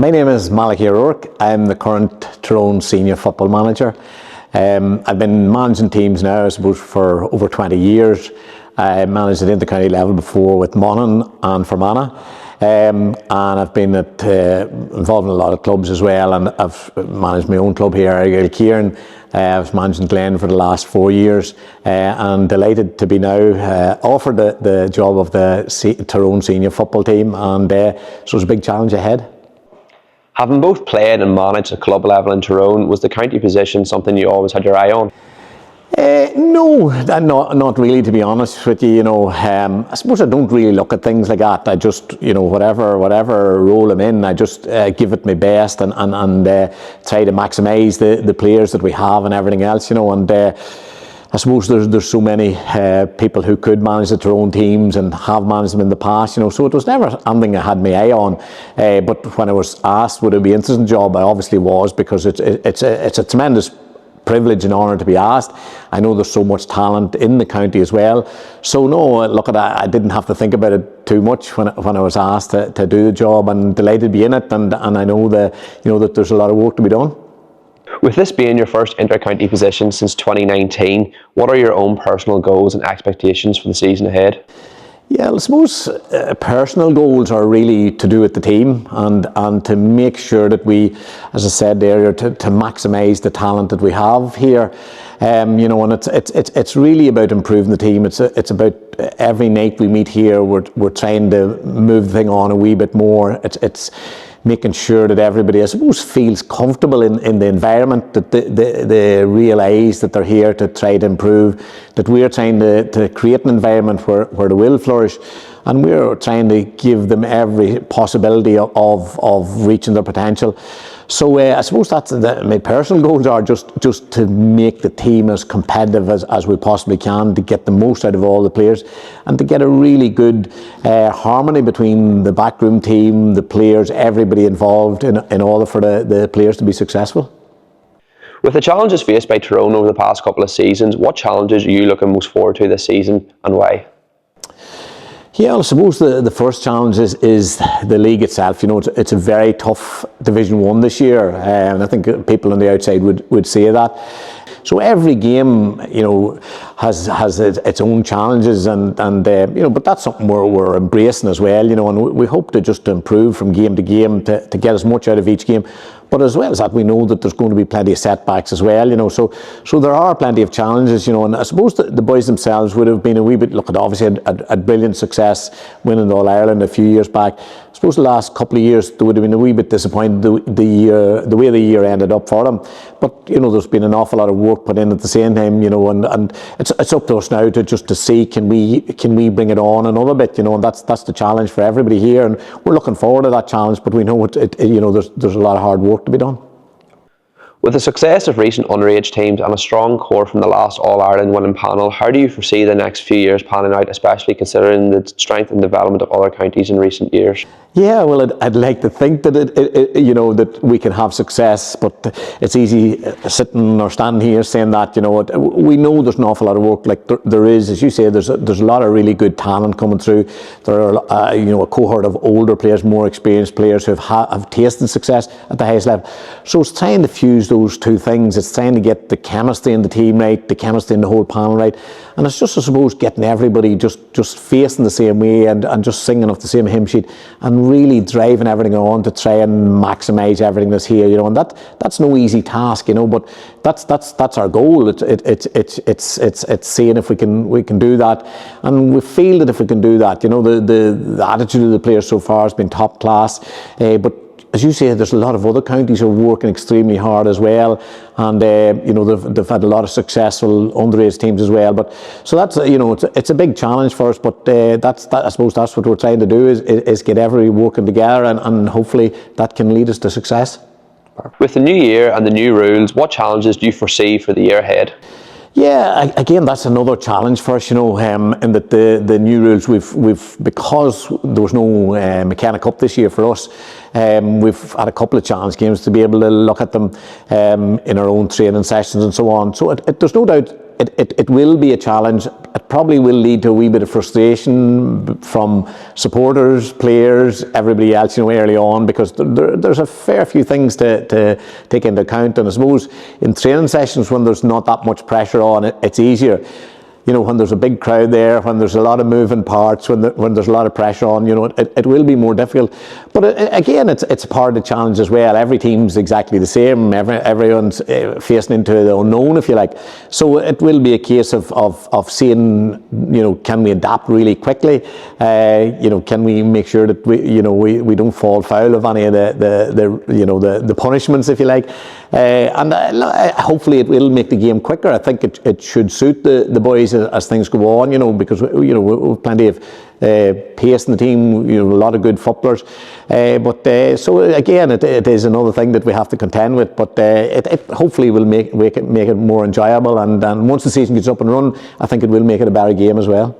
My name is Malachy O'Rourke. I'm the current Tyrone senior football manager. I've been managing teams now, I suppose, for over 20 years. I managed at inter-county level before with Monaghan and Fermanagh. And I've been involved in a lot of clubs as well, and I've managed my own club here, Kieran. I was managing Glen for the last 4 years, and delighted to be now offered the job of the Tyrone senior football team, and so it's a big challenge ahead. Having both played and managed at club level in Tyrone, was the county position something you always had your eye on? No, not really, to be honest with you. I suppose I don't really look at things like that. I just, whatever role I'm in, I just give it my best and try to maximise the players that we have and everything else, and I suppose there's so many people who could manage the Tyrone teams and have managed them in the past, so it was never something I had my eye on. But when I was asked would it be an interesting job, I obviously was, because it's a tremendous privilege and honour to be asked. I know there's so much talent in the county as well. So no, look at that, I didn't have to think about it too much when I was asked to do the job, and delighted to be in it, and I know that that there's a lot of work to be done. With this being your first inter-county position since 2019, what are your own personal goals and expectations for the season ahead? Yeah, I suppose personal goals are really to do with the team and to make sure that we, as I said earlier, to maximise the talent that we have here. And it's really about improving the team. It's about every night we meet here, we're trying to move the thing on a wee bit more. It's making sure that everybody, I suppose, feels comfortable in the environment, that they realise that they're here to try to improve, that we're trying to create an environment where they will flourish, and we're trying to give them every possibility of reaching their potential. So I suppose that's my personal goals are just to make the team as competitive as we possibly can, to get the most out of all the players, and to get a really good harmony between the backroom team, the players, everybody involved in order for the players to be successful. With the challenges faced by Tyrone over the past couple of seasons, what challenges are you looking most forward to this season, and why? Yeah, I suppose the first challenge is the league itself. It's a very tough Division 1 this year, and I think people on the outside would say that. So every game, has its own challenges, and but that's something we're embracing as well, and we hope to just improve from game to game to get as much out of each game. But as well as that, we know that there's going to be plenty of setbacks as well, so there are plenty of challenges, and I suppose the boys themselves would have been a wee bit, obviously had brilliant success winning the All-Ireland a few years back. I suppose the last couple of years they would have been a wee bit disappointed the way the year ended up for them. But there's been an awful lot of work put in at the same time, and it's up to us now to see can we bring it on another bit, and that's the challenge for everybody here, and we're looking forward to that challenge. But we know there's a lot of hard work to be done. With the success of recent underage teams and a strong core from the last All-Ireland winning panel, how do you foresee the next few years panning out, especially considering the strength and development of other counties in recent years? Yeah, well, I'd like to think that that we can have success, but it's easy sitting or standing here saying that. We know there's an awful lot of work. Like there is, as you say, there's a lot of really good talent coming through. There are a cohort of older players, more experienced players who have tasted success at the highest level. So it's trying to fuse those two things. It's trying to get the chemistry in the team right, the chemistry in the whole panel right, and it's just, I suppose, getting everybody just facing the same way and just singing off the same hymn sheet, and really driving everything on to try and maximise everything that's here, and that's no easy task, but that's our goal. It's seeing if we can do that, and we feel that if we can do that, the attitude of the players so far has been top class, but as you say, there's a lot of other counties who are working extremely hard as well, and they've had a lot of successful underage teams as well. But so that's it's a big challenge for us. But I suppose that's what we're trying to do is get everybody working together, and hopefully that can lead us to success. With the new year and the new rules, what challenges do you foresee for the year ahead? Yeah, again, that's another challenge for us, in that the new rules, we've because there was no McKenna Cup this year for us, we've had a couple of challenge games to be able to look at them in our own training sessions and so on. So there's no doubt it will be a challenge. It probably will lead to a wee bit of frustration from supporters, players, everybody else, early on, because there's a fair few things to take into account. And I suppose in training sessions, when there's not that much pressure on it, it's easier. When there's a big crowd there, when there's a lot of moving parts, when there's a lot of pressure on, it will be more difficult. But again, it's part of the challenge as well. Every team's exactly the same. Everyone's facing into the unknown, if you like. So it will be a case of seeing, can we adapt really quickly? Can we make sure that we don't fall foul of any of the punishments, if you like. And hopefully it will make the game quicker. I think it should suit the boys as things go on, because we've plenty of pace in the team, a lot of good footballers. So again, it is another thing that we have to contend with. But it hopefully will make it more enjoyable. And once the season gets up and running, I think it will make it a better game as well.